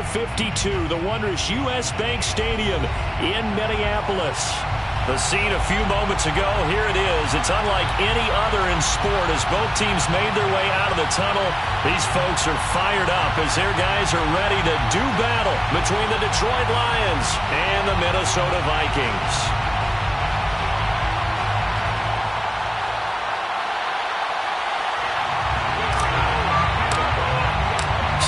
Final 52, the wondrous U.S. Bank Stadium in Minneapolis. The scene a few moments ago, here it is. It's unlike any other in sport as both teams made their way out of the tunnel. These folks are fired up as their guys are ready to do battle between the Detroit Lions and the Minnesota Vikings.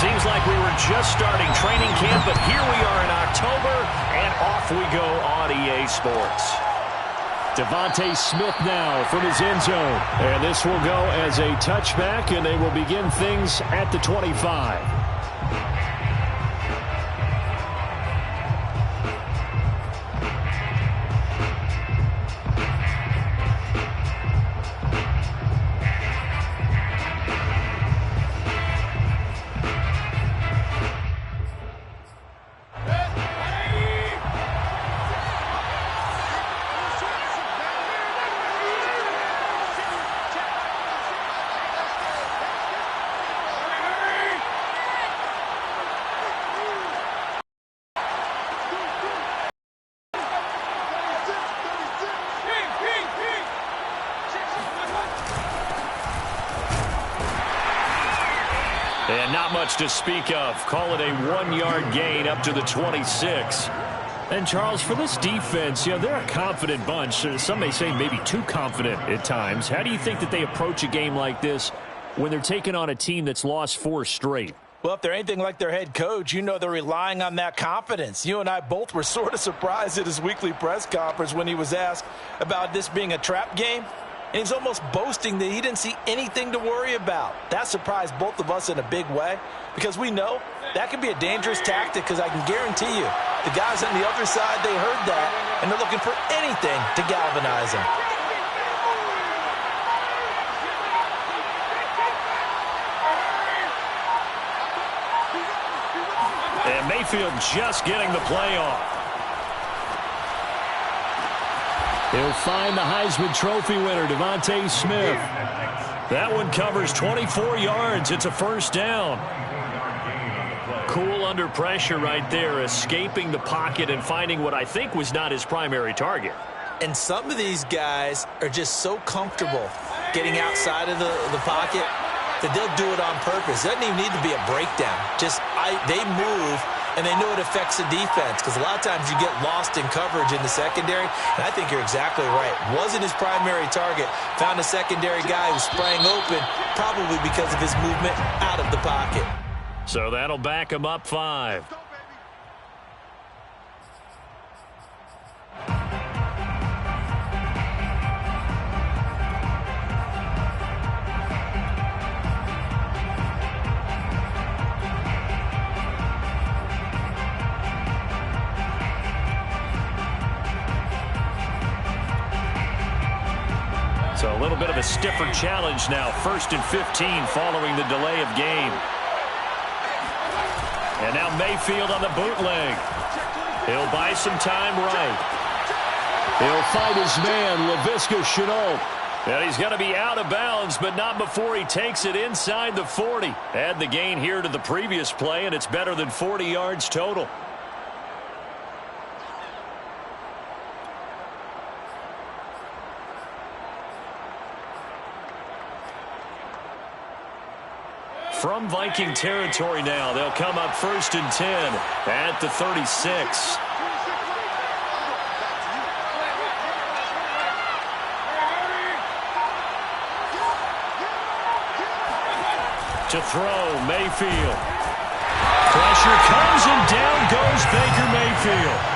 Seems like we were just starting training camp, but here we are in October, and off we go on EA Sports. DeVonta Smith now from his end zone. And this will go as a touchback, and they will begin things at the 25. And not much to speak of. Call it a 1-yard gain up to the 26. And, Charles, for this defense, they're a confident bunch. Some may say maybe too confident at times. How do you think that they approach a game like this when they're taking on a team that's lost 4 straight? Well, if they're anything like their head coach, they're relying on that confidence. You and I both were sort of surprised at his weekly press conference when he was asked about this being a trap game. And he's almost boasting that he didn't see anything to worry about. That surprised both of us in a big way because we know that can be a dangerous tactic because I can guarantee you the guys on the other side, they heard that, and they're looking for anything to galvanize them. And Mayfield just getting the play off. He'll find the Heisman Trophy winner, DeVonta Smith. That one covers 24 yards. It's a first down. Cool under pressure right there, escaping the pocket and finding what I think was not his primary target. And some of these guys are just so comfortable getting outside of the pocket that they'll do it on purpose. It doesn't even need to be a breakdown. They move, and they know it affects the defense because a lot of times you get lost in coverage in the secondary, and I think you're exactly right. Wasn't his primary target. Found a secondary guy who sprang open, probably because of his movement out of the pocket. So that'll back him up 5. So a little bit of a stiffer challenge now. 1st and 15 following the delay of game. And now Mayfield on the bootleg. He'll buy some time right. He'll find his man, Laviska Shenault. And he's going to be out of bounds, but not before he takes it inside the 40. Add the gain here to the previous play, and it's better than 40 yards total. From Viking territory now, they'll come up 1st and 10 at the 36. To throw, Mayfield. Pressure comes and down goes Baker Mayfield.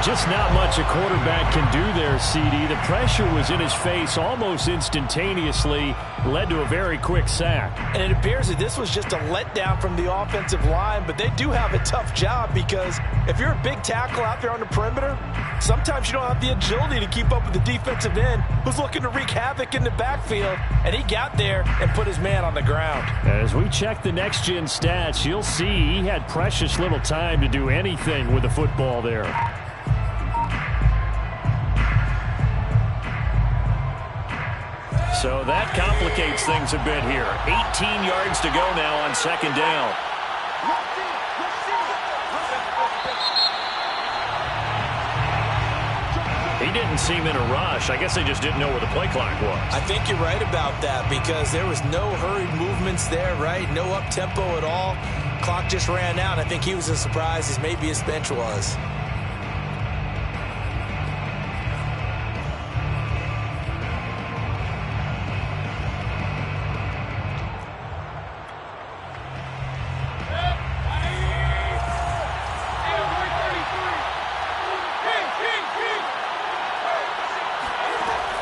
Just not much a quarterback can do there, CD. The pressure was in his face almost instantaneously, led to a very quick sack. And it appears that this was just a letdown from the offensive line, but they do have a tough job because if you're a big tackle out there on the perimeter, sometimes you don't have the agility to keep up with the defensive end who's looking to wreak havoc in the backfield, and he got there and put his man on the ground. As we check the next-gen stats, you'll see he had precious little time to do anything with the football there. So that complicates things a bit here. 18 yards to go now on 2nd down. He didn't seem in a rush. I guess they just didn't know where the play clock was. I think you're right about that because there was no hurried movements there, right? No up-tempo at all. Clock just ran out. I think he was as surprised as maybe his bench was.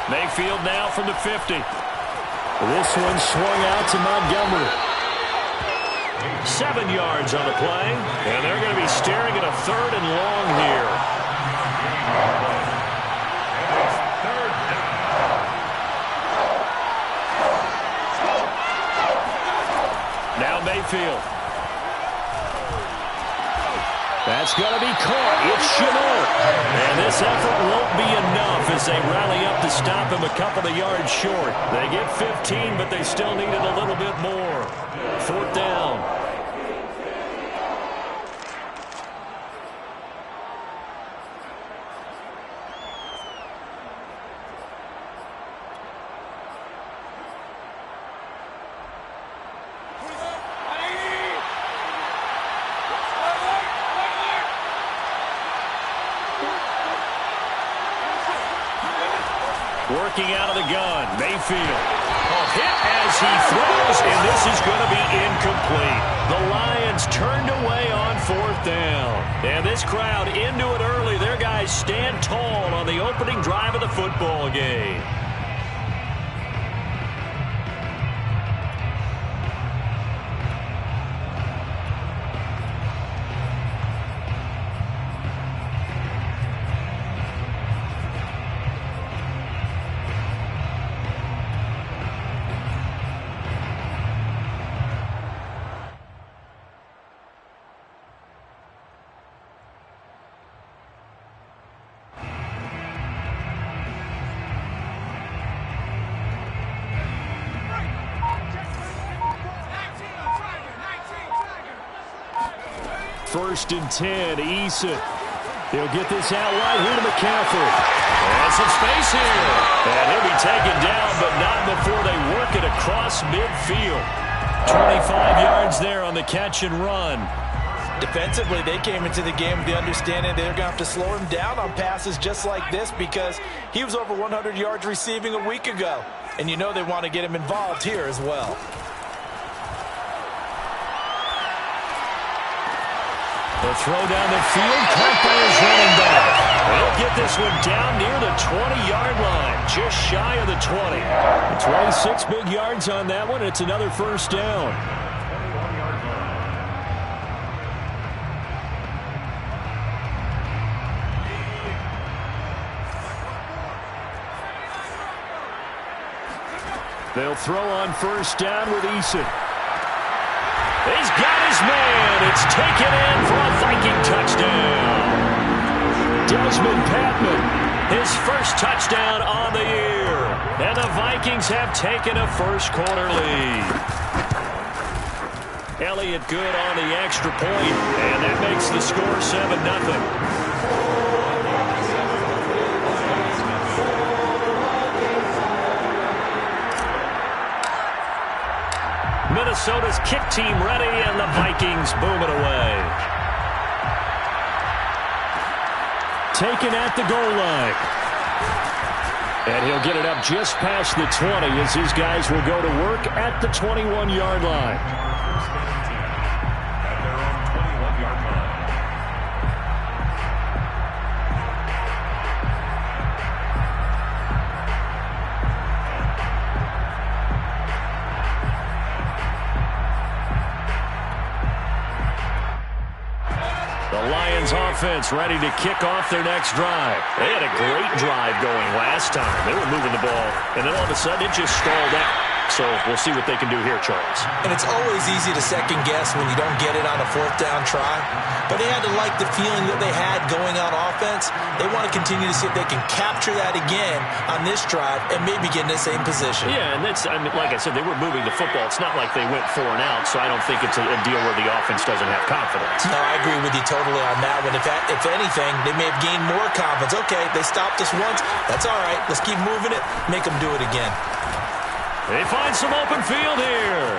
Mayfield now from the 50. This one swung out to Montgomery. 7 yards on the play, and they're going to be staring at a 3rd and long here. Now Mayfield. That's going to be caught. It's Shenault. And this effort won't be enough as they rally up to stop him a couple of yards short. They get 15, but they still needed a little bit more. 4th down. Working out of the gun, Mayfield. Hit as he throws, and this is going to be incomplete. The Lions turned away on 4th down. And this crowd into it early. Their guys stand tall on the opening drive of the football game. First and 10, Eason. He'll get this out wide here to McCaffrey. And some space here. And he'll be taken down, but not before they work it across midfield. 25 yards there on the catch and run. Defensively, they came into the game with the understanding they're going to have to slow him down on passes just like this because he was over 100 yards receiving a week ago. And you know they want to get him involved here as well. The throw down the field, caught by his running back. They'll get this one down near the 20-yard line, just shy of the 20. 26 big yards on that one. It's another first down. They'll throw on first down with Eason. He's got his man. It's taken in for a Viking touchdown. Desmond Patman, his first touchdown on the year. And the Vikings have taken a first-quarter lead. Elliott good on the extra point, and that makes the score 7-0. Minnesota's kick team ready, and the Vikings boom it away. Taken at the goal line. And he'll get it up just past the 20 as his guys will go to work at the 21-yard line. Offense ready to kick off their next drive. They had a great drive going last time. They were moving the ball, and then all of a sudden it just stalled out. So we'll see what they can do here, Charles. And it's always easy to second guess when you don't get it on a fourth down try. But they had to like the feeling that they had going on offense. They want to continue to see if they can capture that again on this drive and maybe get in the same position. Yeah, and that's, I mean, like I said, they were moving the football. It's not like they went 4 and out, so I don't think it's a deal where the offense doesn't have confidence. No, I agree with you totally on that one. If anything, they may have gained more confidence. Okay, they stopped us once. That's all right. Let's keep moving it. Make them do it again. They find some open field here.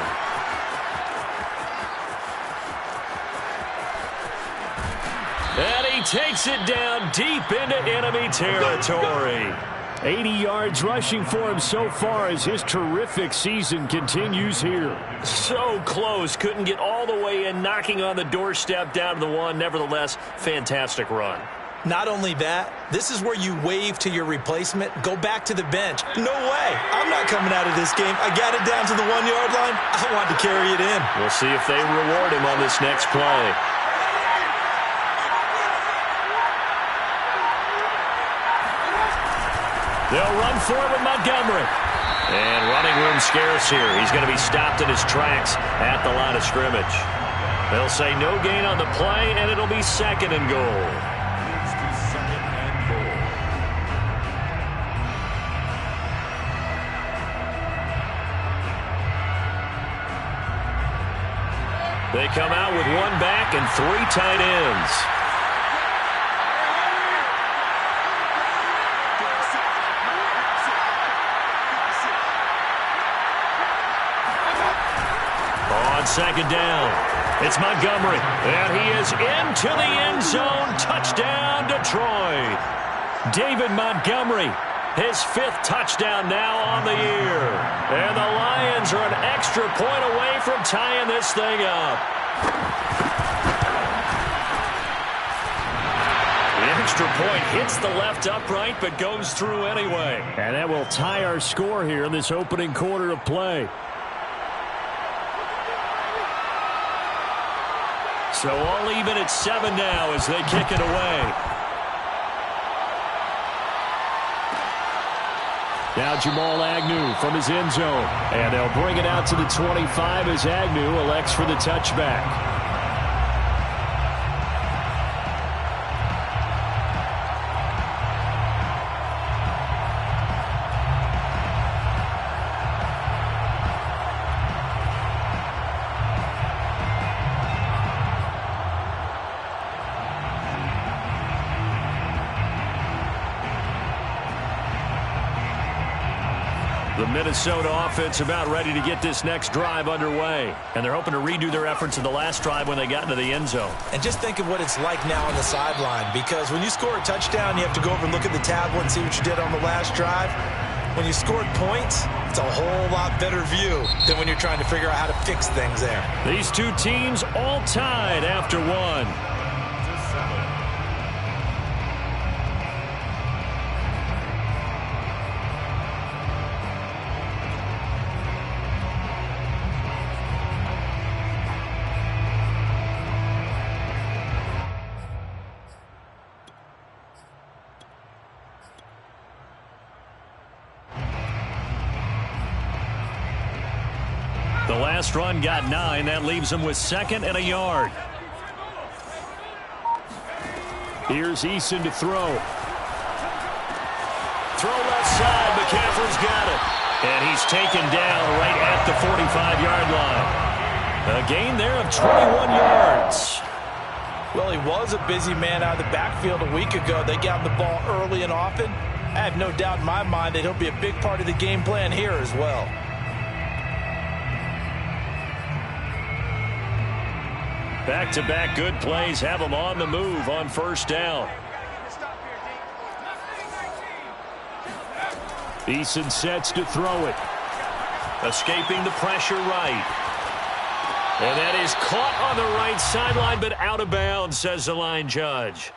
And he takes it down deep into enemy territory. 80 yards rushing for him so far as his terrific season continues here. So close. Couldn't get all the way in, knocking on the doorstep down to the 1. Nevertheless, fantastic run. Not only that, this is where you wave to your replacement, go back to the bench. No way. I'm not coming out of this game. I got it down to the 1-yard line. I want to carry it in. We'll see if they reward him on this next play. They'll run for it with Montgomery. And running room scarce here. He's going to be stopped in his tracks at the line of scrimmage. They'll say no gain on the play, and it'll be 2nd and goal. They come out with 1 back and 3 tight ends. On 2nd down, it's Montgomery, and he is into the end zone. Touchdown, Detroit. David Montgomery, his 5th touchdown now on the year. And the Lions are an extra point away from tying this thing up. The extra point hits the left upright but goes through anyway. And that will tie our score here in this opening quarter of play. So all even at 7 now as they kick it away. Now Jamal Agnew from his end zone. And they'll bring it out to the 25 as Agnew elects for the touchback. The Minnesota offense about ready to get this next drive underway. And they're hoping to redo their efforts in the last drive when they got into the end zone. And just think of what it's like now on the sideline. Because when you score a touchdown, you have to go over and look at the tablet and see what you did on the last drive. When you scored points, it's a whole lot better view than when you're trying to figure out how to fix things there. These two teams all tied after 1. The last run got 9. That leaves them with 2nd and a yard. Here's Eason to throw. Throw left side. McCaffrey's got it. And he's taken down right at the 45-yard line. A gain there of 21 yards. Well, he was a busy man out of the backfield a week ago. They got him the ball early and often. I have no doubt in my mind that he'll be a big part of the game plan here as well. Back-to-back good plays have them on the move on 1st down. Eason sets to throw it. Escaping the pressure right. And that is caught on the right sideline, but out of bounds, says the line judge.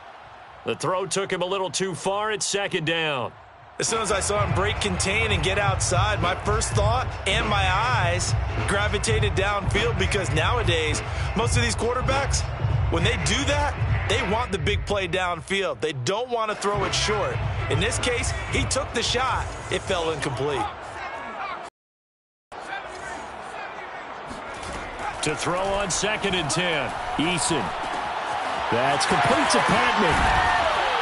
The throw took him a little too far at 2nd down. As soon as I saw him break contain and get outside, my first thought and my eyes gravitated downfield, because nowadays, most of these quarterbacks, when they do that, they want the big play downfield. They don't want to throw it short. In this case, he took the shot. It fell incomplete. To throw on 2nd and 10. Eason. That's complete to Patman.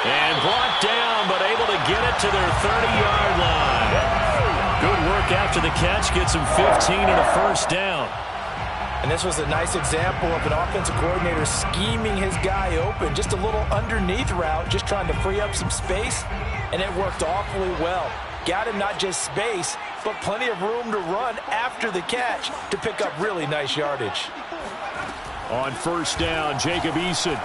And brought down, but able to get it to their 30-yard line. Good work after the catch. Gets him 15 and a first down. And this was a nice example of an offensive coordinator scheming his guy open. Just a little underneath route, just trying to free up some space. And it worked awfully well. Got him not just space, but plenty of room to run after the catch to pick up really nice yardage. On first down, Jacob Eason.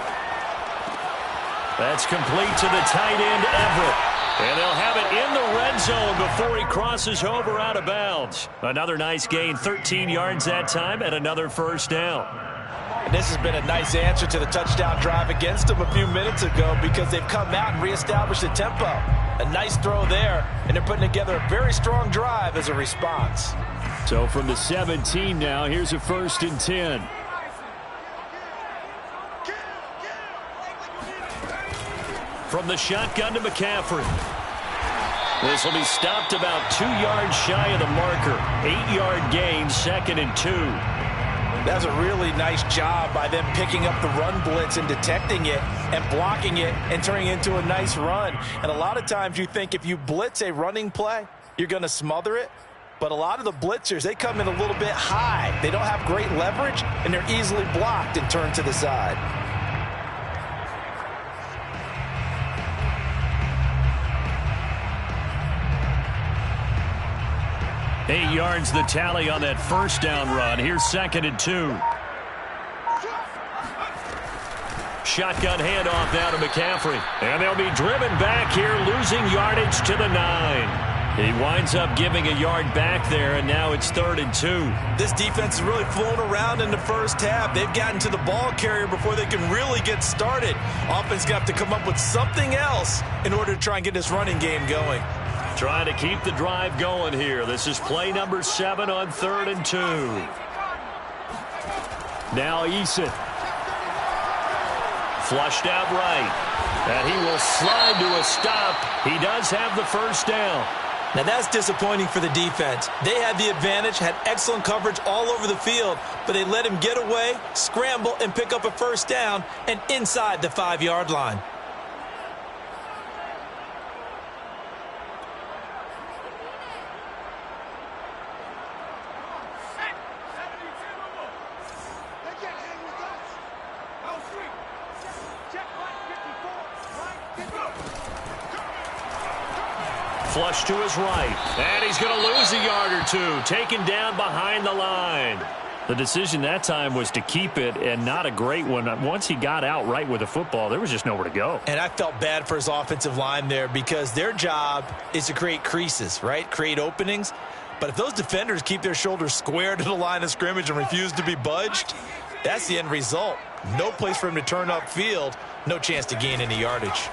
That's complete to the tight end, Everett. And they'll have it in the red zone before he crosses over out of bounds. Another nice gain, 13 yards that time, and another first down. And this has been a nice answer to the touchdown drive against them a few minutes ago because they've come out and reestablished the tempo. A nice throw there, and they're putting together a very strong drive as a response. So from the 17 now, here's a 1st and 10. From the shotgun to McCaffrey. This will be stopped about 2 yards shy of the marker. 8-yard gain, 2nd and 2. That's a really nice job by them picking up the run blitz and detecting it and blocking it and turning it into a nice run. And a lot of times you think if you blitz a running play, you're going to smother it. But a lot of the blitzers, they come in a little bit high. They don't have great leverage, and they're easily blocked and turned to the side. Eight yards the tally on that first down run. Here's 2nd and 2. Shotgun handoff now to McCaffrey. And they'll be driven back here, losing yardage to the 9. He winds up giving a yard back there, and now it's 3rd and 2. This defense has really flown around in the first half. They've gotten to the ball carrier before they can really get started. Offense got to come up with something else in order to try and get this running game going. Trying to keep the drive going here. This is play number 7 on 3rd and 2. Now Eason. Flushed out right. And he will slide to a stop. He does have the first down. Now that's disappointing for the defense. They had the advantage, had excellent coverage all over the field, but they let him get away, scramble, and pick up a first down and inside the 5-yard line. Flush to his right. And he's going to lose a yard or two. Taken down behind the line. The decision that time was to keep it, and not a great one. Once he got out right with the football, there was just nowhere to go. And I felt bad for his offensive line there because their job is to create creases, right? Create openings. But if those defenders keep their shoulders square to the line of scrimmage and refuse to be budged, that's the end result. No place for him to turn upfield. No chance to gain any yardage.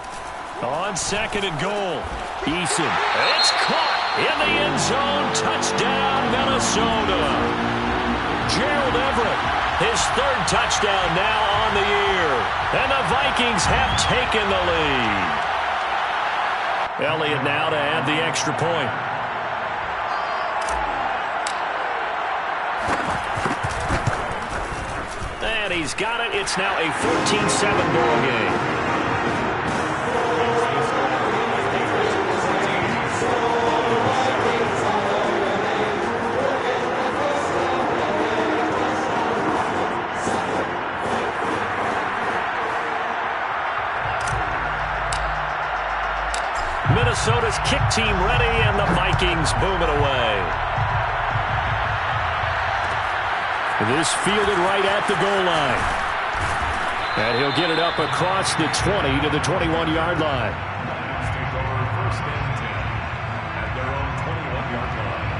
On 2nd and goal, Eason. It's caught in the end zone. Touchdown, Minnesota. Gerald Everett, his 3rd touchdown now on the year. And the Vikings have taken the lead. Elliott now to add the extra point. And he's got it. It's now a 14-7 ball game. Minnesota's kick team ready, and the Vikings boom it away. This fielded right at the goal line. And he'll get it up across the 20 to the 21-yard line. Take over 1st and 10 at their own 21-yard line.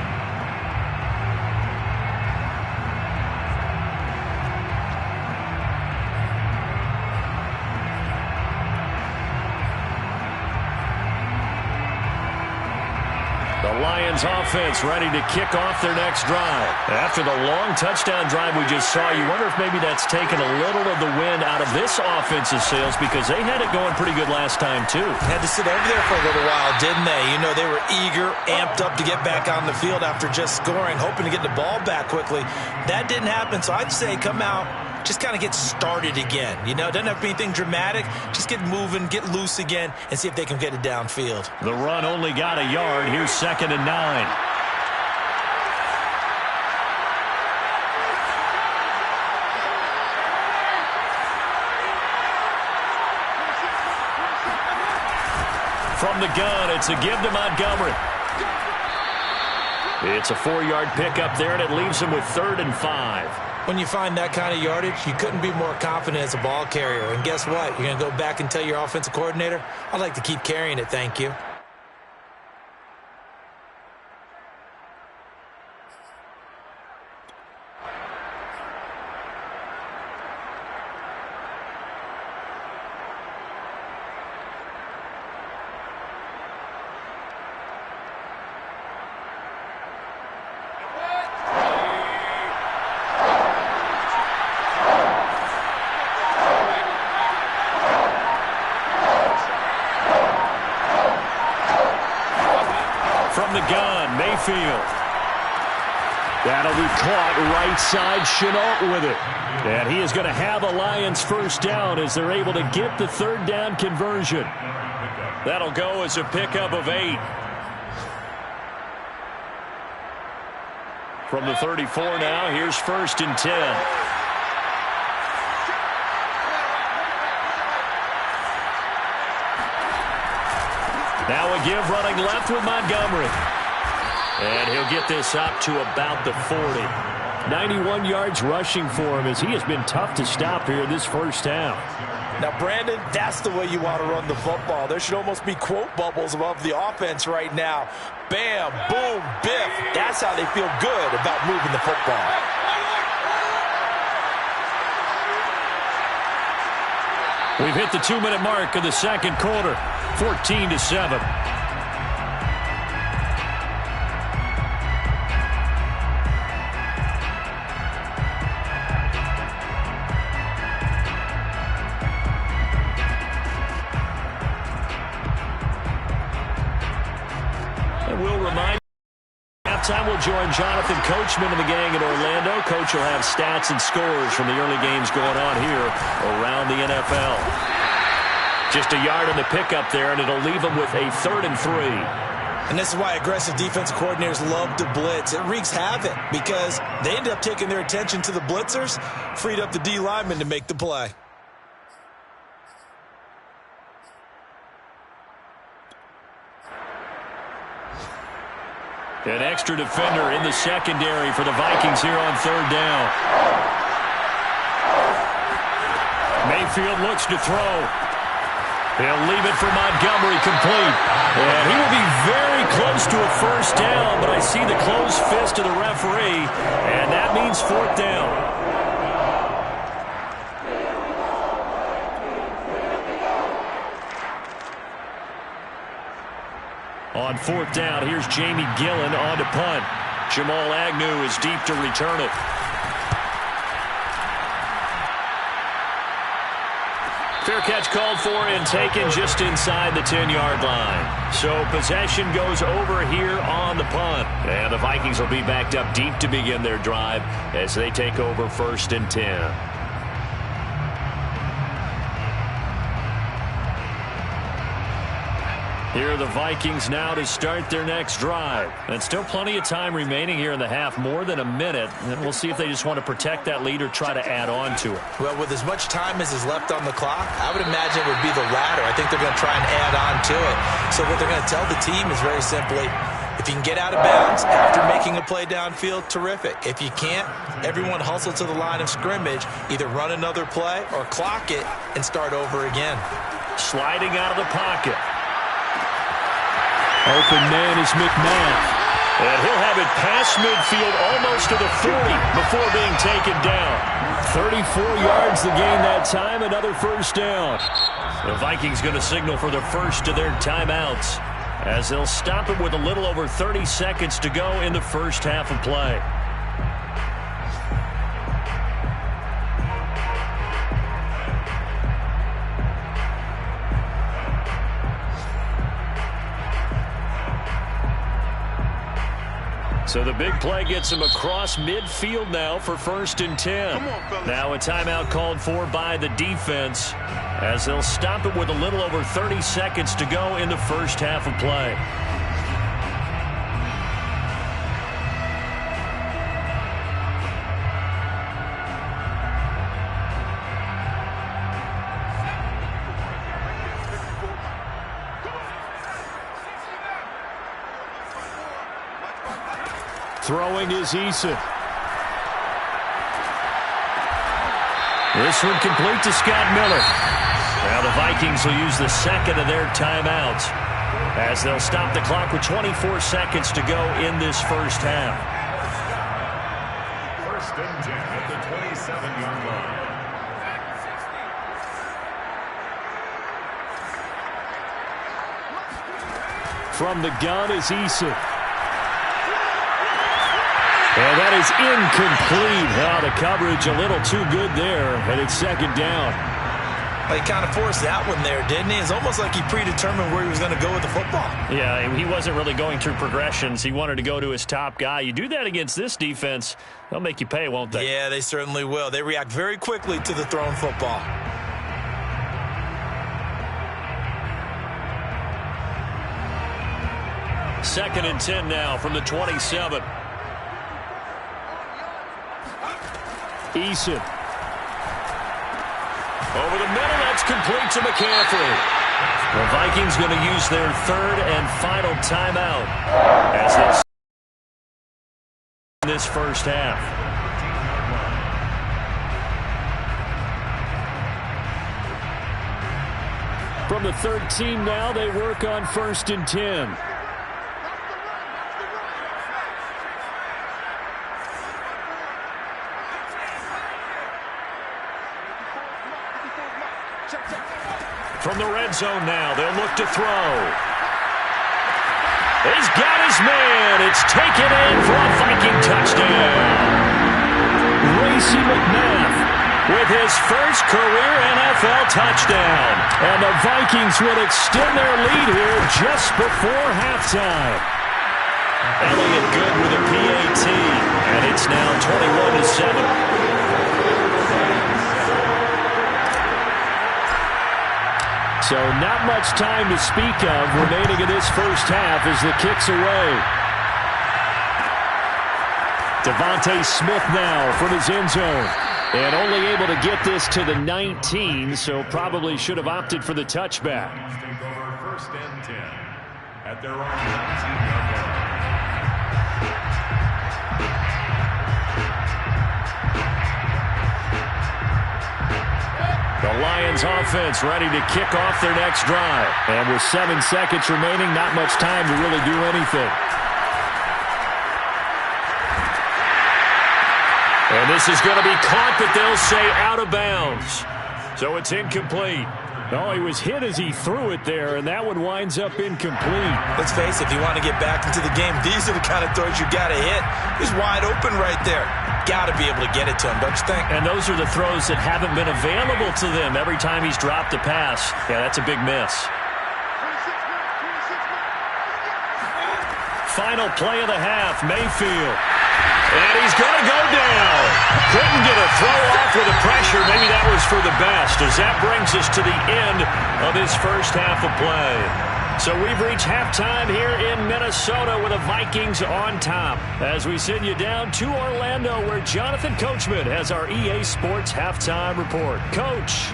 The The Lions offense ready to kick off their next drive. After the long touchdown drive we just saw, you wonder if maybe that's taken a little of the wind out of this offense's sails, because they had it going pretty good last time too. Had to sit over there for a little while, didn't they? You know, they were eager, amped up to get back on the field after just scoring, hoping to get the ball back quickly. That didn't happen, so I'd say come out, just kind of get started again. You know, it doesn't have to be anything dramatic. Just get moving, get loose again, and see if they can get it downfield. The run only got a yard. Here's 2nd and 9. From the gun, it's a give to Montgomery. It's a 4-yard pickup there, and it leaves him with 3rd and 5. When you find that kind of yardage, you couldn't be more confident as a ball carrier. And guess what? You're going to go back and tell your offensive coordinator, I'd like to keep carrying it, thank you. From the gun, Mayfield. That'll be caught right side. Chenault with it. And he is going to have a Lions first down as they're able to get the 3rd down conversion. That'll go as a pickup of 8. From the 34 now, here's 1st and 10. Now a give running left with Montgomery. And he'll get this up to about the 40. 91 yards rushing for him as he has been tough to stop here this first half. Now, Brandon, that's the way you want to run the football. There should almost be quote bubbles above the offense right now. Bam, boom, biff. That's how they feel good about moving the football. We've hit the 2-minute mark of the second quarter. 14-7. And we'll remind halftime we'll join Jonathan Coachman and the gang in Orlando. Coach will have stats and scores from the early games going on here around the NFL. Just a yard on the pickup there, and it'll leave them with a 3rd and 3. And this is why aggressive defensive coordinators love to blitz. It wreaks havoc because they end up taking their attention to the blitzers, freed up the D lineman to make the play. An extra defender in the secondary for the Vikings here on 3rd down. Mayfield looks to throw. He'll leave it for Montgomery, complete. And he will be very close to a first down, but I see the closed fist of the referee, and that means 4th down. On 4th down, here's Jamie Gillen on to punt. Jamal Agnew is deep to return it. Fair catch called for and taken just inside the 10-yard line. So possession goes over here on the punt. And the Vikings will be backed up deep to begin their drive as they take over 1st and 10. Here are the Vikings now to start their next drive. And still plenty of time remaining here in the half, more than a minute. And we'll see if they just want to protect that lead or try to add on to it. Well, with as much time as is left on the clock, I would imagine it would be the latter. I think they're going to try and add on to it. So what they're going to tell the team is very simply, if you can get out of bounds after making a play downfield, terrific. If you can't, everyone hustle to the line of scrimmage, either run another play or clock it and start over again. Sliding out of the pocket. Open man is McMahon. And he'll have it past midfield almost to the 40 before being taken down. 34 yards the gain that time, another first down. The Vikings going to signal for the first of their timeouts. as they'll stop it with a little over 30 seconds to go in the first half of play. So the big play gets him across midfield now for 1st and 10. Now a timeout called for by the defense as they'll stop it with a little over 30 seconds to go in the first half of play. Throwing is Eason. This one complete to Scott Miller. Now the Vikings will use the second of their timeouts as they'll stop the clock with 24 seconds to go in this first half. 1st and 10 at the 27-yard line. From the gun is Eason. And that is incomplete. Oh, the coverage a little too good there, and it's 2nd down. Well, he kind of forced that one there, didn't he? It's almost like he predetermined where he was going to go with the football. Yeah, he wasn't really going through progressions. He wanted to go to his top guy. You do that against this defense, they'll make you pay, won't they? Yeah, they certainly will. They react very quickly to the thrown football. Second and 10 now from the 27. Eason. Over the middle, that's complete to McCaffrey. The Vikings going to use their 3rd and final timeout as they in this first half. From the 13 now, they work on 1st and 10. From the red zone now, they'll look to throw. He's got his man. It's taken in for a Viking touchdown. Racey McMath with his first career NFL touchdown. And the Vikings would extend their lead here just before halftime. Elliott good with a PAT. And it's now 21-7. So not much time to speak of remaining in this first half as the kick's away. Devontae Smith now from his end zone. And only able to get this to the 19, so probably should have opted for the touchback. Take over 1st and 10 at their own 19-yard line. The Lions offense ready to kick off their next drive. And with 7 seconds remaining, not much time to really do anything. And this is going to be caught, but they'll say out of bounds. So it's incomplete. Oh, he was hit as he threw it there, and that one winds up incomplete. Let's face it, if you want to get back into the game, these are the kind of throws you got to hit. He's wide open right there. Got to be able to get it to him, don't you think? And those are the throws that haven't been available to them every time he's dropped a pass. Yeah, that's a big miss. Final play of the half, Mayfield. And he's going to go down. Couldn't get a throw off with the pressure. Maybe that was for the best, as that brings us to the end of this first half of play. So we've reached halftime here in Minnesota with the Vikings on top as we send you down to Orlando where Jonathan Coachman has our EA Sports halftime report. Coach.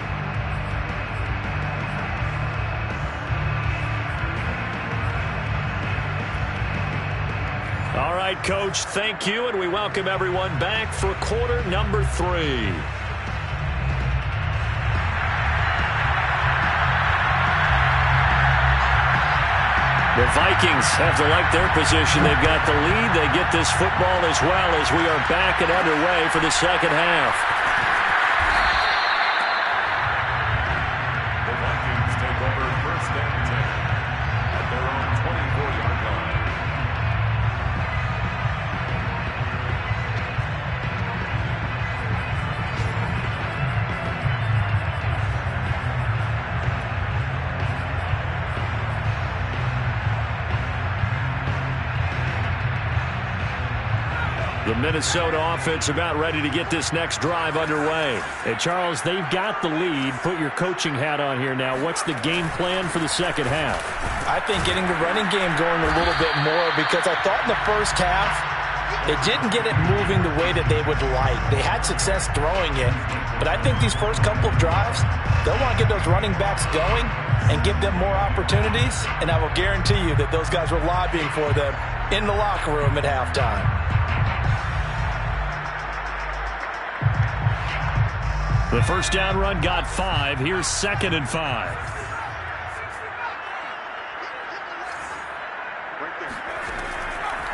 All right, Coach, thank you, and we welcome everyone back for quarter number 3. The Vikings have to like their position. They've got the lead. They get this football as well as we are back and underway for the second half. The Vikings take over 1st and 10 at their own 20. The Minnesota offense about ready to get this next drive underway. And Charles, they've got the lead. Put your coaching hat on here now. What's the game plan for the second half? I think getting the running game going a little bit more, because I thought in the first half they didn't get it moving the way that they would like. They had success throwing it, but I think these first couple of drives, they'll want to get those running backs going and give them more opportunities, and I will guarantee you that those guys were lobbying for them in the locker room at halftime. The first down run got 5. Here's 2nd and 5.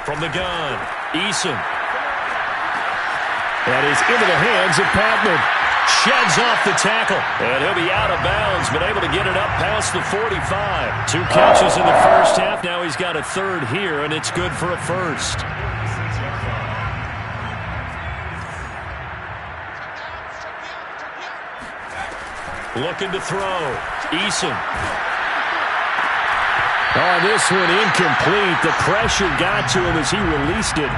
From the gun, Eason. That is into the hands of Patman. Sheds off the tackle, and he'll be out of bounds, but able to get it up past the 45. 2 catches in the first half. Now he's got a third here, and it's good for a first. Looking to throw. Eason. Oh, this one incomplete. The pressure got to him as he released it,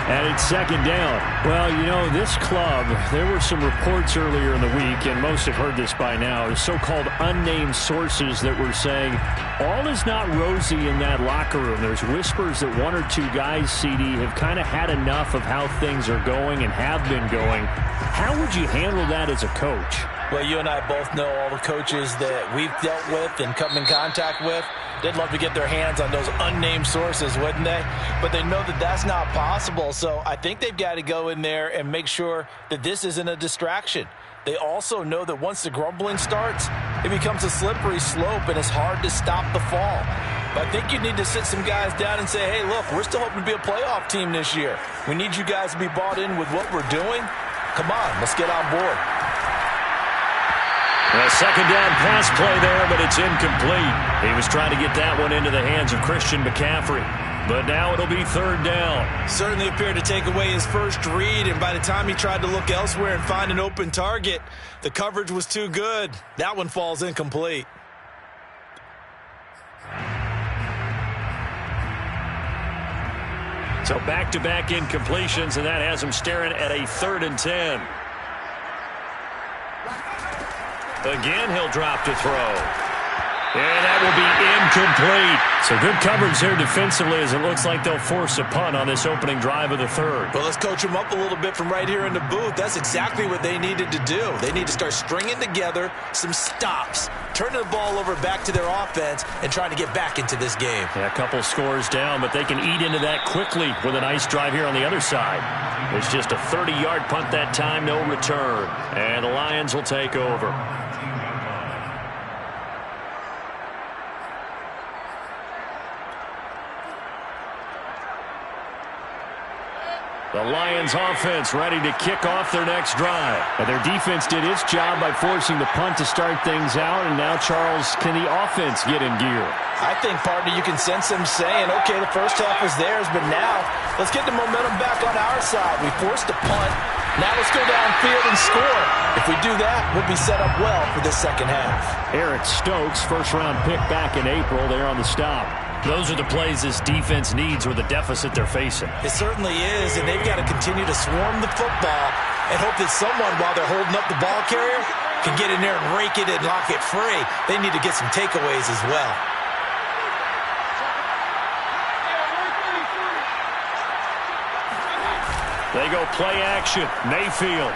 and it's 2nd down. Well, you know, this club, there were some reports earlier in the week, and most have heard this by now, the so-called unnamed sources that were saying all is not rosy in that locker room. There's whispers that 1 or 2 guys, CD, have kind of had enough of how things are going and have been going. How would you handle that as a coach? Well, you and I both know all the coaches that we've dealt with and come in contact with. They'd love to get their hands on those unnamed sources, wouldn't they? But they know that that's not possible. So I think they've got to go in there and make sure that this isn't a distraction. They also know that once the grumbling starts, it becomes a slippery slope and it's hard to stop the fall. But I think you need to sit some guys down and say, hey, look, we're still hoping to be a playoff team this year. We need you guys to be bought in with what we're doing. Come on, let's get on board. A 2nd down pass play there, but it's incomplete. He was trying to get that one into the hands of Christian McCaffrey. But now it'll be 3rd down. Certainly appeared to take away his first read, and by the time he tried to look elsewhere and find an open target, the coverage was too good. That one falls incomplete. So back-to-back incompletions, and that has him staring at a 3rd and 10. Again, he'll drop to throw. And that will be incomplete. So good coverage there defensively, as it looks like they'll force a punt on this opening drive of the 3rd. Well, let's coach them up a little bit from right here in the booth. That's exactly what they needed to do. They need to start stringing together some stops, turning the ball over back to their offense, and trying to get back into this game. Yeah, a couple scores down, but they can eat into that quickly with a nice drive here on the other side. It's just a 30-yard punt that time, no return. And the Lions will take over. The Lions offense ready to kick off their next drive. But their defense did its job by forcing the punt to start things out, and now, Charles, can the offense get in gear? I think, partner, you can sense them saying, okay, the first half is theirs, but now let's get the momentum back on our side. We forced a punt. Now let's go downfield and score. If we do that, we'll be set up well for this second half. Eric Stokes, first-round pick back in April, there on the stop. Those are the plays this defense needs with the deficit they're facing. It certainly is, and they've got to continue to swarm the football and hope that someone, while they're holding up the ball carrier, can get in there and rake it and lock it free. They need to get some takeaways as well. They go play action. Mayfield.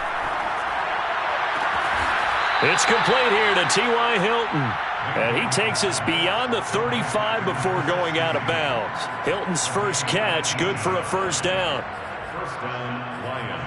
It's complete here to T.Y. Hilton. And he takes us beyond the 35 before going out of bounds. Hilton's first catch, good for a first down. First down, Lions.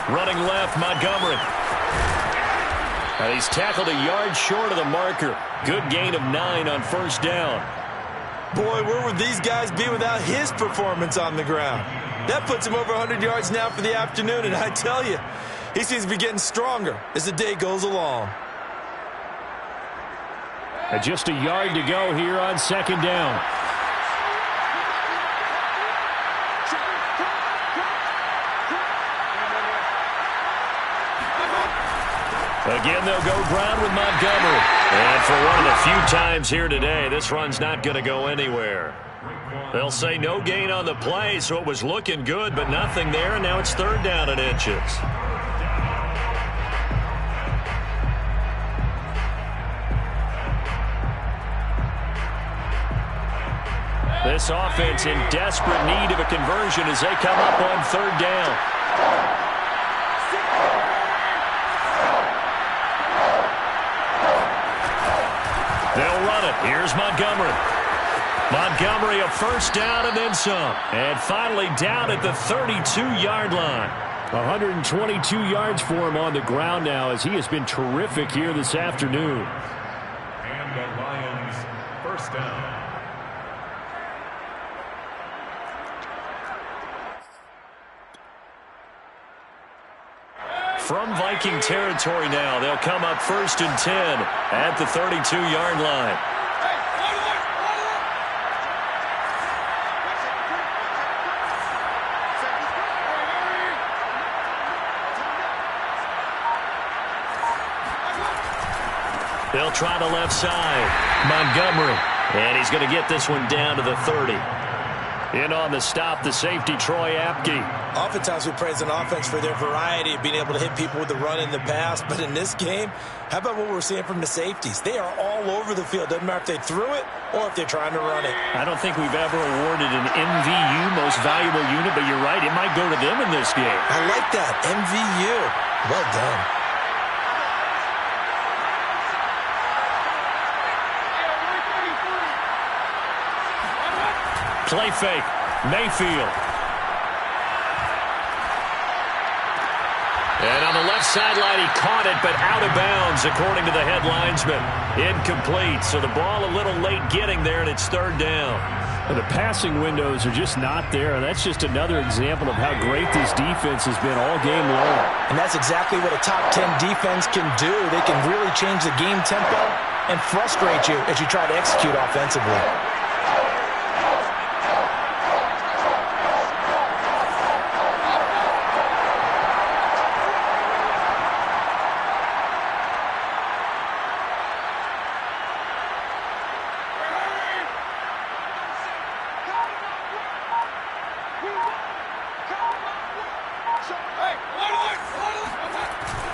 Running left, Montgomery. He's tackled a yard short of the marker. Good gain of 9 on first down. Boy, where would these guys be without his performance on the ground? That puts him over 100 yards now for the afternoon, and I tell you, he seems to be getting stronger as the day goes along. And just a yard to go here on second down. Again, they'll go ground with Montgomery. And for one of the few times here today, this run's not going to go anywhere. They'll say no gain on the play, so it was looking good, but nothing there, and now it's third down and inches. This offense in desperate need of a conversion as they come up on third down. They'll run it. Here's Montgomery. Montgomery a first down and then some. And finally down at the 32-yard line. 122 yards for him on the ground now as he has been terrific here this afternoon. And the Lions first down. From Viking territory now, they'll come up first and 10 at the 32-yard line. They'll try the left side. Montgomery. And he's going to get this one down to the 30. In on the stop, the safety, Troy Apke. Oftentimes we praise an offense for their variety of being able to hit people with the run in the pass. But in this game, how about what we're seeing from the safeties? They are all over the field. Doesn't matter if they threw it or if they're trying to run it. I don't think we've ever awarded an MVU, most valuable unit, but you're right, it might go to them in this game. I like that. MVU. Well done. Play fake. Mayfield. And on the left sideline, he caught it, but out of bounds, according to the head linesman. Incomplete. So the ball a little late getting there, and it's third down. And the passing windows are just not there, and that's just another example of how great this defense has been all game long. And that's exactly what a top 10 defense can do. They can really change the game tempo and frustrate you as you try to execute offensively.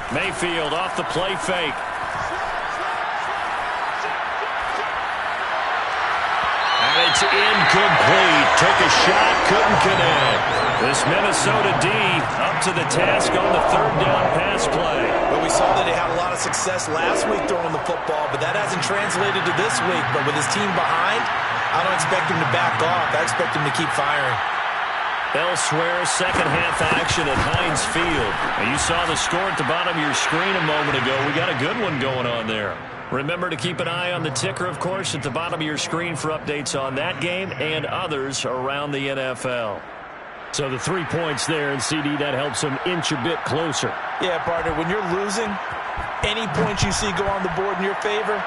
Mayfield off the play fake. And it's incomplete. Took a shot, couldn't connect. This Minnesota D up to the task on the third down pass play. Well, we saw that they had a lot of success last week throwing the football, but that hasn't translated to this week. But with his team behind, I don't expect him to back off. I expect him to keep firing. Elsewhere, second half action at Heinz Field. And you saw the score at the bottom of your screen a moment ago. We got a good one going on there. Remember to keep an eye on the ticker, of course, at the bottom of your screen for updates on that game and others around the NFL. So the 3 points there, and CD, that helps them inch a bit closer. Yeah, partner, when you're losing, any points you see go on the board in your favor,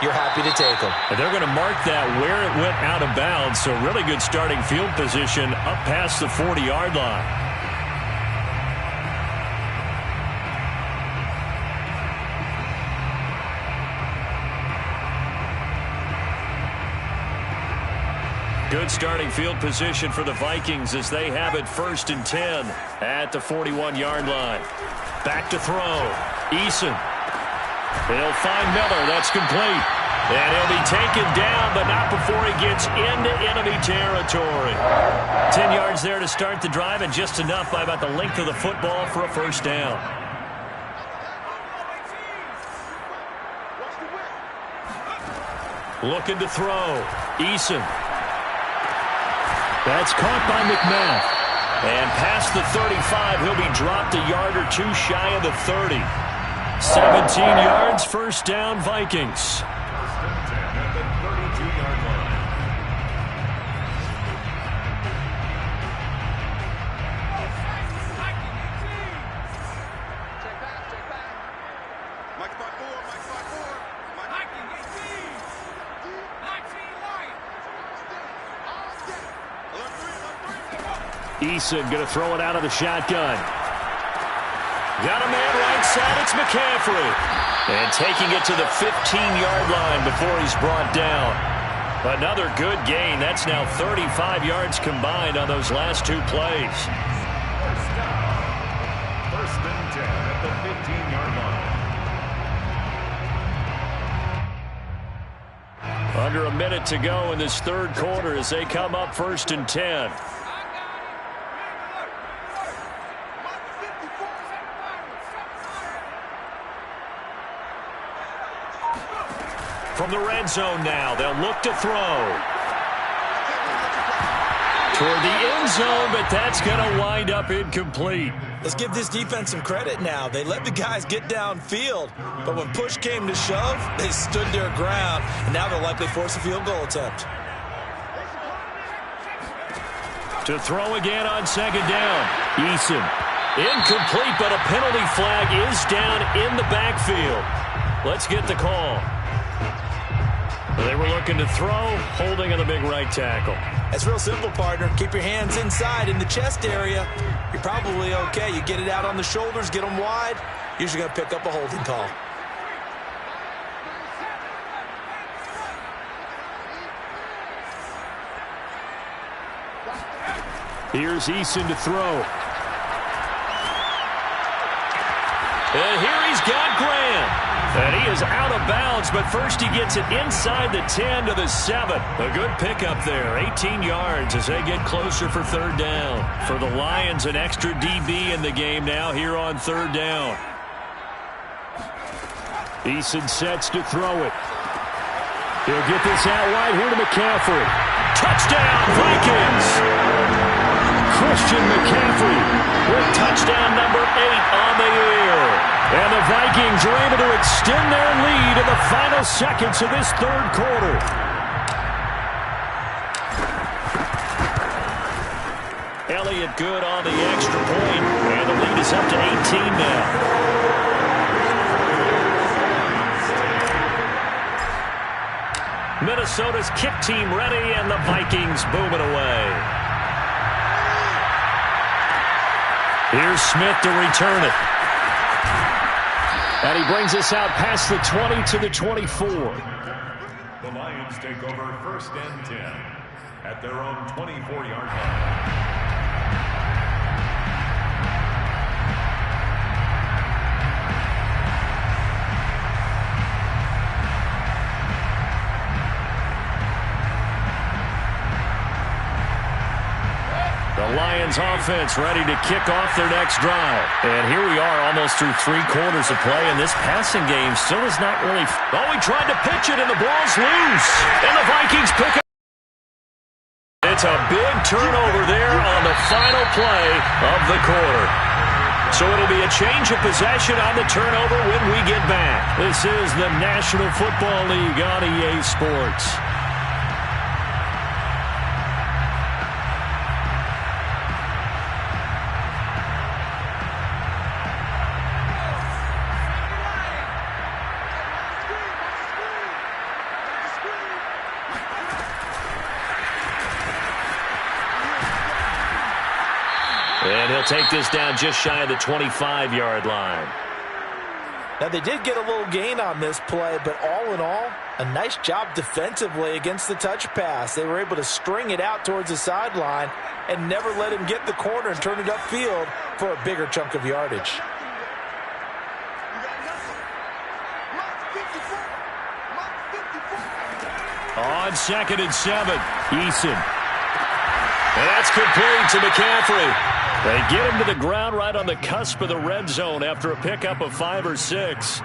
you're happy to take them. And they're going to mark that where it went out of bounds, so really good starting field position up past the 40-yard line. Good starting field position for the Vikings as they have it first and 10 at the 41-yard line. Back to throw. Eason. They'll find Miller. That's complete. And he'll be taken down, but not before he gets into enemy territory. 10 yards there to start the drive, and just enough by about the length of the football for a first down. Looking to throw. Eason. That's caught by McMath. And past the 35, he'll be dropped a yard or two shy of the 30. 17 yards, first down, Vikings. Eason going to throw it out of the shotgun. Got a man right side. It's McCaffrey. And taking it to the 15-yard line before he's brought down. Another good gain. That's now 35 yards combined on those last two plays. First and 10 at the 15-yard line. Under a minute to go in this third quarter as they come up first and 10. From the red zone now, they'll look to throw. Toward the end zone, but that's going to wind up incomplete. Let's give this defense some credit now. They let the guys get downfield, but when push came to shove, they stood their ground, and now they'll likely force a field goal attempt. To throw again on second down. Eason. Incomplete, but a penalty flag is down in the backfield. Let's get the call. They were looking to throw, holding on the big right tackle. That's real simple, partner. Keep your hands inside in the chest area. You're probably okay. You get it out on the shoulders, get them wide. Usually going to pick up a holding call. Here's Eason to throw. And here he's got Graham. And he is out of bounds, but first he gets it inside the 10 to the 7. A good pickup there, 18 yards as they get closer for third down. For the Lions, an extra DB in the game now here on third down. Eason sets to throw it. He'll get this out wide here to McCaffrey. Touchdown, Vikings! Christian McCaffrey with touchdown number 8 on the year. And the Vikings are able to extend their lead in the final seconds of this third quarter. Elliott good on the extra point, and the lead is up to 18 now. Minnesota's kick team ready, and the Vikings booming away. Here's Smith to return it. And he brings us out past the 20 to the 24. The Lions take over first and 10 at their own 24-yard line. The Lions offense ready to kick off their next drive. And here we are almost through 3 quarters of play, and this passing game still is not really... Oh, he tried to pitch it, and the ball's loose. And the Vikings pick up. It's a big turnover there on the final play of the quarter. So it'll be a change of possession on the turnover when we get back. This is the National Football League on EA Sports. And he'll take this down just shy of the 25-yard line. Now, they did get a little gain on this play, but all in all, a nice job defensively against the touch pass. They were able to string it out towards the sideline and never let him get the corner and turn it upfield for a bigger chunk of yardage. On 2nd and 7, Eason. And that's complete to McCaffrey. They get him to the ground right on the cusp of the red zone after a pickup of 5 or 6.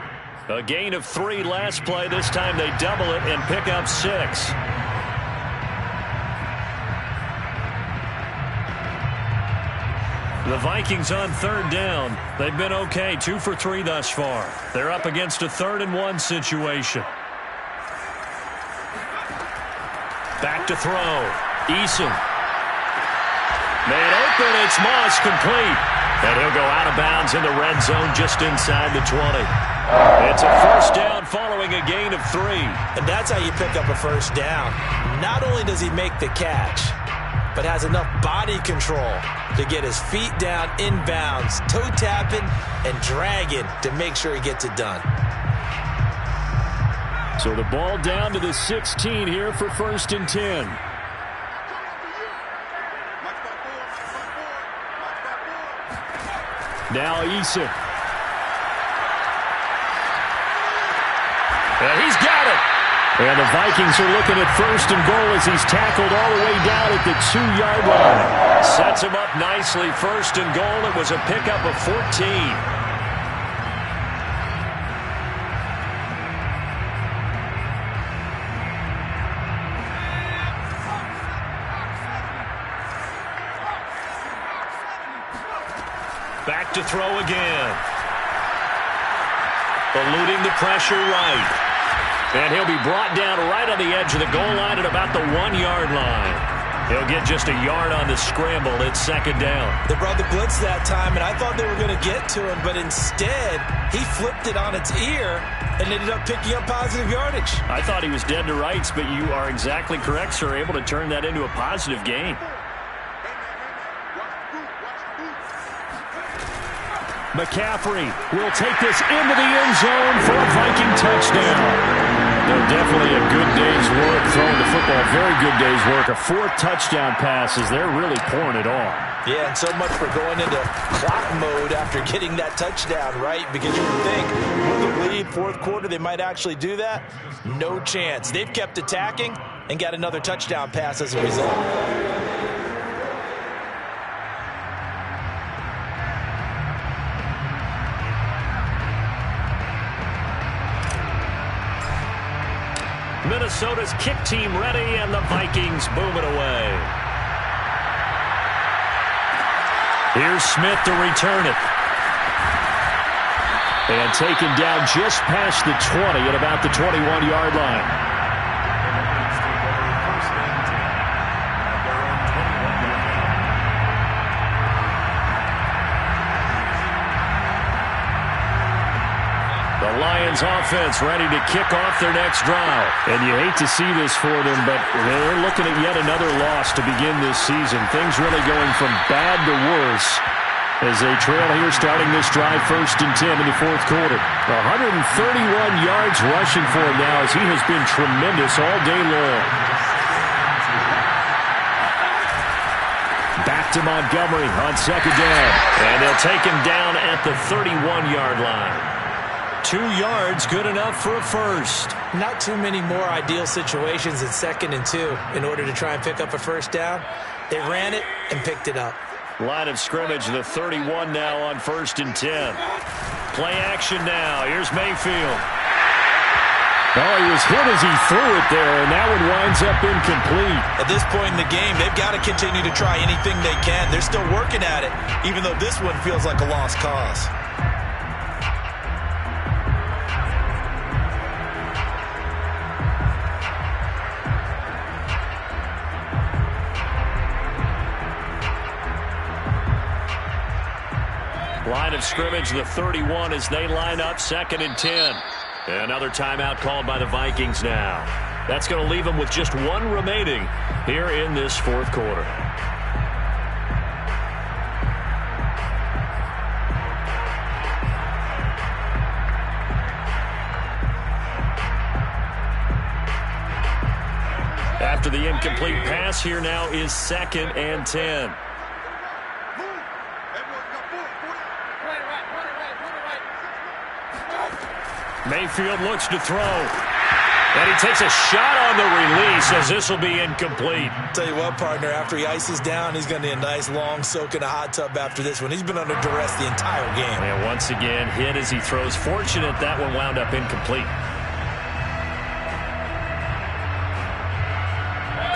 A gain of 3 last play. This time they double it and pick up 6. The Vikings on third down. They've been okay, 2 for 3 thus far. They're up against a 3rd and 1 situation. Back to throw. Eason. Man open, it's Moss, complete. And he'll go out of bounds in the red zone just inside the 20. It's a a gain of 3. And that's how you pick up a first down. Not only does he make the catch, but has enough body control to get his feet down inbounds, toe tapping and dragging to make sure he gets it done. So the ball down to the 16 here for 1st and 10. Now Eason. And he's got it. And the Vikings are looking at 1st and goal as he's tackled all the way down at the 2-yard line. Sets him up nicely. 1st and goal. It was a pickup of 14. Back to throw again. Eluding the pressure right. And he'll be brought down right on the edge of the goal line at about the 1-yard line. He'll get just a yard on the scramble. It's 2nd down. They brought the blitz that time, and I thought they were going to get to him, but instead he flipped it on its ear and ended up picking up positive yardage. I thought he was dead to rights, but you are exactly correct, sir. Able to turn that into a positive gain. McCaffrey will take this into the end zone for a Viking touchdown. Definitely a good day's work throwing the football. Very good day's work. A 4th touchdown passes. They're really pouring it on. Yeah, and so much for going into clock mode after getting that touchdown, right? Because you would think with the lead, 4th quarter, they might actually do that. No chance. They've kept attacking and got another touchdown pass as a result. Minnesota's kick team ready, and the Vikings boom it away. Here's Smith to return it. And taken down just past the 20 at about the 21-yard line. Lions offense ready to kick off their next drive. And you hate to see this for them, but they're looking at yet another loss to begin this season. Things really going from bad to worse as they trail here starting this drive 1st and 10 in the 4th quarter. 131 yards rushing for him now as he has been tremendous all day long. Back to Montgomery on 2nd down. And they'll take him down at the 31-yard line. 2 yards, good enough for a first. Not too many more ideal situations in 2nd and 2 in order to try and pick up a first down. They ran it and picked it up. Line of scrimmage, the 31 now on 1st and 10. Play action now. Here's Mayfield. Oh, he was hit as he threw it there, and that one winds up incomplete. At this point in the game, they've got to continue to try anything they can. They're still working at it, even though this one feels like a lost cause. Line of scrimmage, the 31 as they line up 2nd and 10. Another timeout called by the Vikings now. That's going to leave them with just 1 remaining here in this 4th quarter. After the incomplete pass, here now is 2nd and 10. Mayfield looks to throw. And he takes a shot on the release as this will be incomplete. Tell you what, partner, after he ices down, he's going to need a nice long soak in a hot tub after this one. He's been under duress the entire game. And once again, hit as he throws. Fortunate that one wound up incomplete.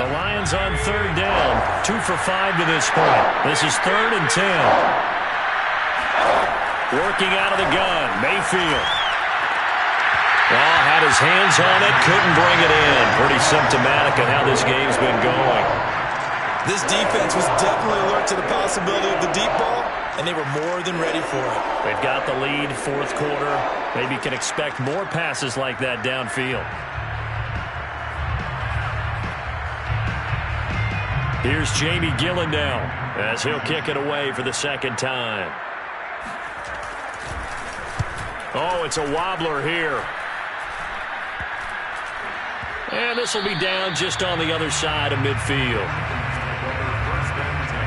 The Lions on 3rd down. 2 for 5 to this point. This is 3rd and 10. Working out of the gun, Mayfield. Well, had his hands on it, couldn't bring it in. Pretty symptomatic of how this game's been going. This defense was definitely alert to the possibility of the deep ball, and they were more than ready for it. They've got the lead, fourth quarter. Maybe can expect more passes like that downfield. Here's Jamie Gillen now as he'll kick it away for the second time. Oh, it's a wobbler here. And this will be down just on the other side of midfield. First and 10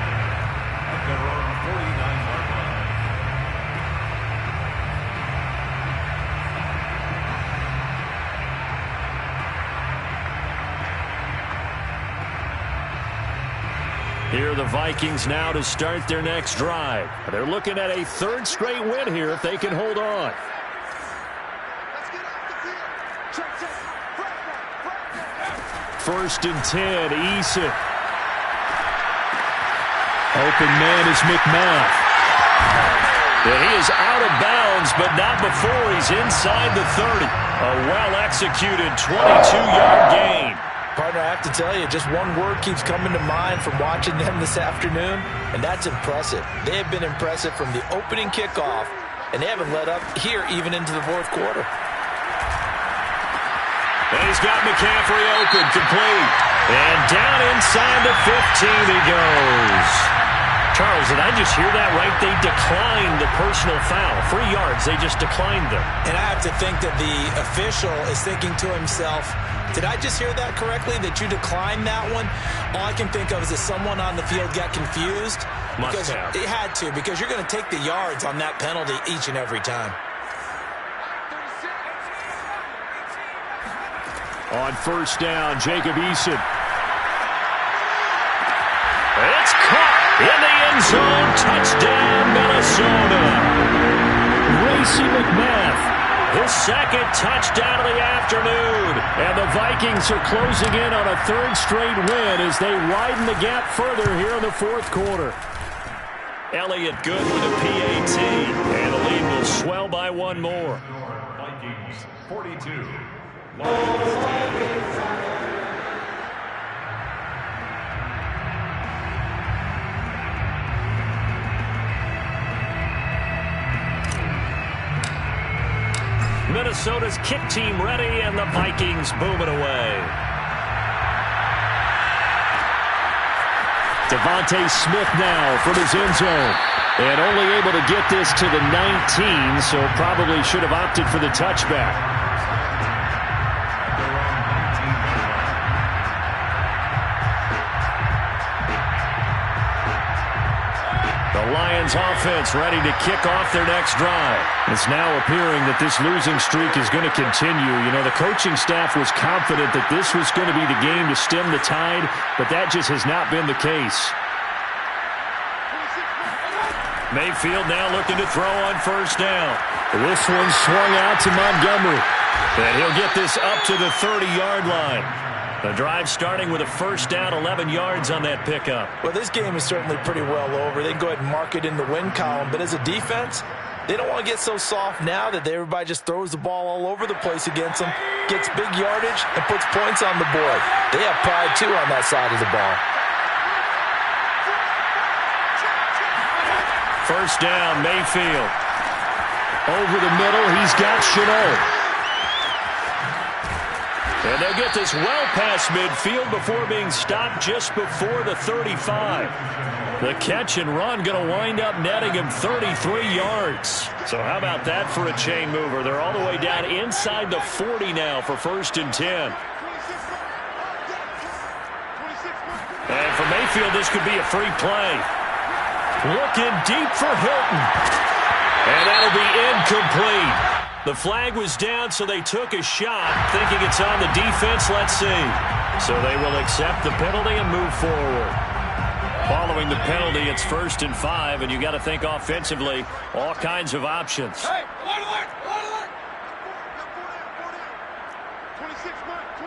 at their own 49-yard line. Here are the Vikings now to start their next drive. They're looking at a third straight win here if they can hold on. First and 10, Eason. Open man is McMath. And he is out of bounds, but not before he's inside the 30. A well-executed 22-yard gain. Partner, I have to tell you, just one word keeps coming to mind from watching them this afternoon, and that's impressive. They have been impressive from the opening kickoff, and they haven't let up here even into the fourth quarter. And he's got McCaffrey open, complete. And down inside the 15 he goes. Charles, did I just hear that right? They declined the personal foul. 3 yards, they just declined them. And I have to think that the official is thinking to himself, did I just hear that correctly, that you declined that one? All I can think of is that someone on the field got confused. Must have. It had to, because you're going to take the yards on that penalty each and every time. On first down, Jacob Eason. It's caught in the end zone. Touchdown, Minnesota. Racey McMath, his second touchdown of the afternoon. And the Vikings are closing in on a third straight win as they widen the gap further here in the fourth quarter. Elliott good with a PAT. And the lead will swell by one more. Vikings 42. Lions 10. Minnesota's kick team ready, and the Vikings boom it away. Devontae Smith now from his end zone. And only able to get this to the 19, so probably should have opted for the touchback. The Lions offense ready to kick off their next drive. It's now appearing that this losing streak is going to continue. You know, the coaching staff was confident that this was going to be the game to stem the tide, but that just has not been the case. Mayfield now looking to throw on first down. This one swung out to Montgomery. And he'll get this up to the 30-yard line. The drive starting with a first down, 11 yards on that pickup. Well, this game is certainly pretty well over. They can go ahead and mark it in the win column. But as a defense, they don't want to get so soft now that everybody just throws the ball all over the place against them, gets big yardage, and puts points on the board. They have pride, too, on that side of the ball. First down, Mayfield. Over the middle, he's got Shenault. And they'll get this well past midfield before being stopped just before the 35. The catch and run going to wind up netting him 33 yards. So how about that for a chain mover? They're all the way down inside the 40 now for first and 10. And for Mayfield, this could be a free play. Looking deep for Hilton. And that'll be incomplete. The flag was down, so they took a shot, thinking it's on the defense. Let's see. So they will accept the penalty and move forward. Following the penalty, it's first and 5, and you got to think offensively, all kinds of options. Hey, alert! 26 months.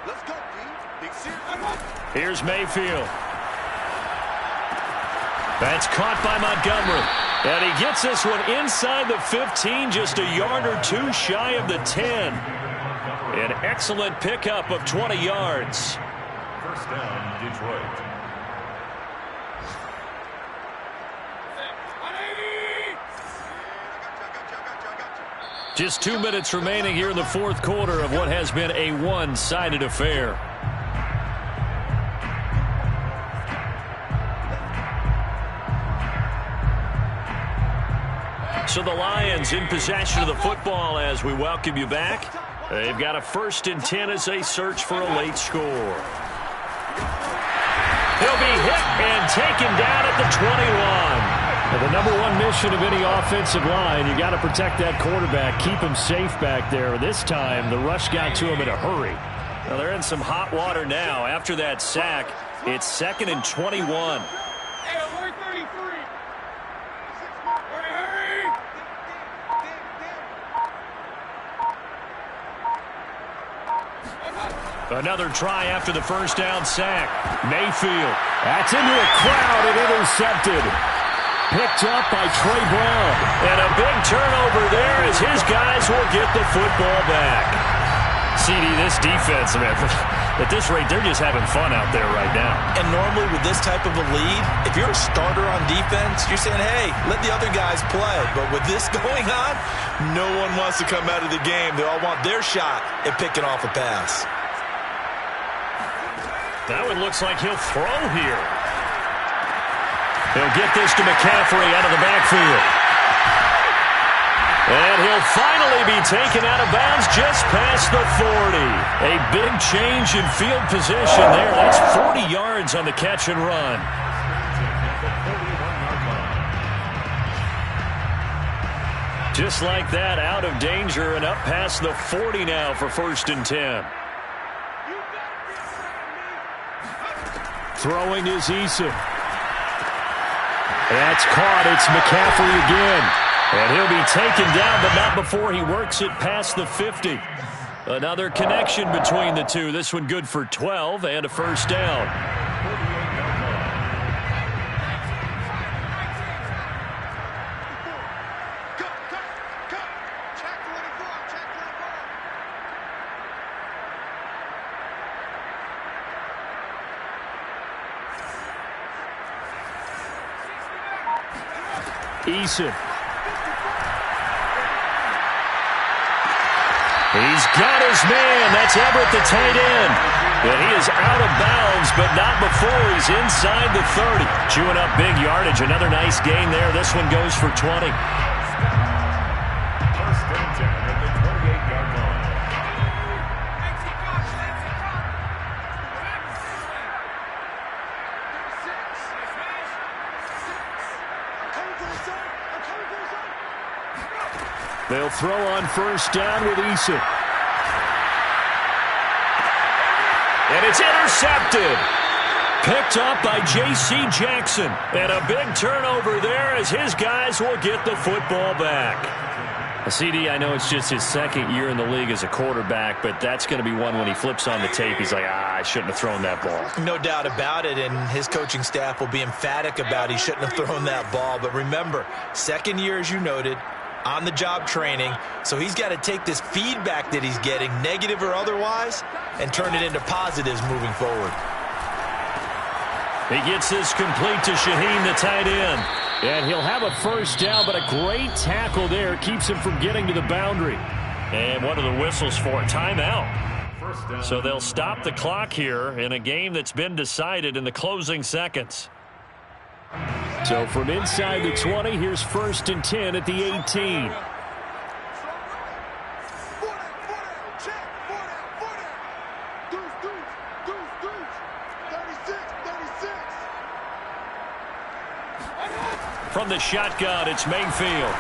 Let's go, D. Big serious. Here's Mayfield. That's caught by Montgomery. And he gets this one inside the 15, just a yard or two shy of the 10. An excellent pickup of 20 yards. First down, Detroit. Just 2 minutes remaining here in the fourth quarter of what has been a one-sided affair. So the Lions in possession of the football as we welcome you back. They've got a 1st and 10 as they search for a late score. He'll be hit and taken down at the 21. Well, the number one mission of any offensive line, you got to protect that quarterback, keep him safe back there. This time, the rush got to him in a hurry. Well, they're in some hot water now. After that sack, it's 2nd and 21. Another try after the first down sack. Mayfield. That's into a crowd and intercepted. Picked up by Trey Brown. And a big turnover there as his guys will get the football back. CD, this defense, man, at this rate, they're just having fun out there right now. And normally with this type of a lead, if you're a starter on defense, you're saying, hey, let the other guys play. But with this going on, no one wants to come out of the game. They all want their shot at picking off a pass. That one looks like he'll throw here. He'll get this to McCaffrey out of the backfield. And he'll finally be taken out of bounds just past the 40. A big change in field position there. That's 40 yards on the catch and run. Just like that, out of danger and up past the 40 now for 1st and 10. Throwing is Eason. That's caught. It's McCaffrey again. And he'll be taken down, but not before he works it past the 50. Another connection between the two. This one good for 12 and a first down. Eason. He's got his man. That's Everett, the tight end. And he is out of bounds, but not before he's inside the 30. Chewing up big yardage. Another nice gain there. This one goes for 20. 1st and 10 at the 28-yard line. They'll throw on 1st down with Eason. And it's intercepted. Picked up by J.C. Jackson. And a big turnover there as his guys will get the football back. CD, I know it's just his 2nd year in the league as a quarterback, but that's going to be one when he flips on the tape, he's like, I shouldn't have thrown that ball. No doubt about it, and his coaching staff will be emphatic about he shouldn't have thrown that ball. But remember, 2nd year, as you noted, on-the-job training, so he's got to take this feedback that he's getting, negative or otherwise, and turn it into positives moving forward. He gets this complete to Shaheen, the tight end. And he'll have a first down, but a great tackle there keeps him from getting to the boundary. And what are the whistles for? Timeout. So they'll stop the clock here in a game that's been decided in the closing seconds. So from inside the 20, here's 1st and 10 at the 18. From the shotgun, it's Mayfield.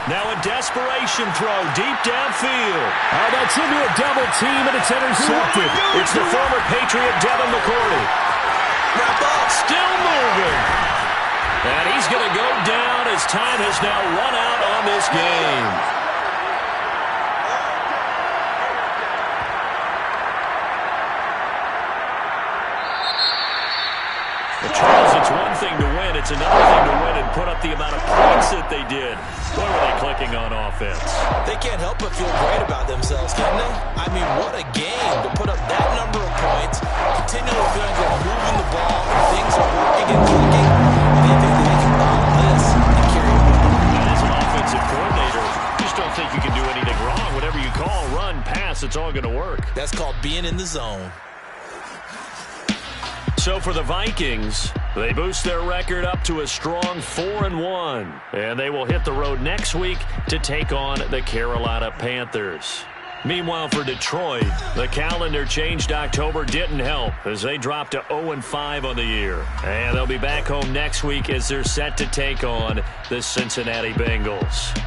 Now a desperation throw deep downfield. Oh, that's into a double team, and it's intercepted. It's the former Patriot Devin McCourty. Still moving. And he's going to go down as time has now run out on this game. The Charles, it's one thing to win. It's another thing to win and put up the amount of points that they did. Boy, were they clicking on offense. They can't help but feel great about themselves, can they? I mean, what a game to put up that number of points, continually feeling they're moving the ball, and things are working and clicking. And they think that they can bottle this and carry it. And as an offensive coordinator, you just don't think you can do anything call, run, pass. It's all going to work. That's called being in the zone. So for the Vikings, they boost their record up to a strong 4-1. And they will hit the road next week to take on the Carolina Panthers. Meanwhile, for Detroit, the calendar changed October didn't help as they dropped to 0-5 on the year. And they'll be back home next week as they're set to take on the Cincinnati Bengals.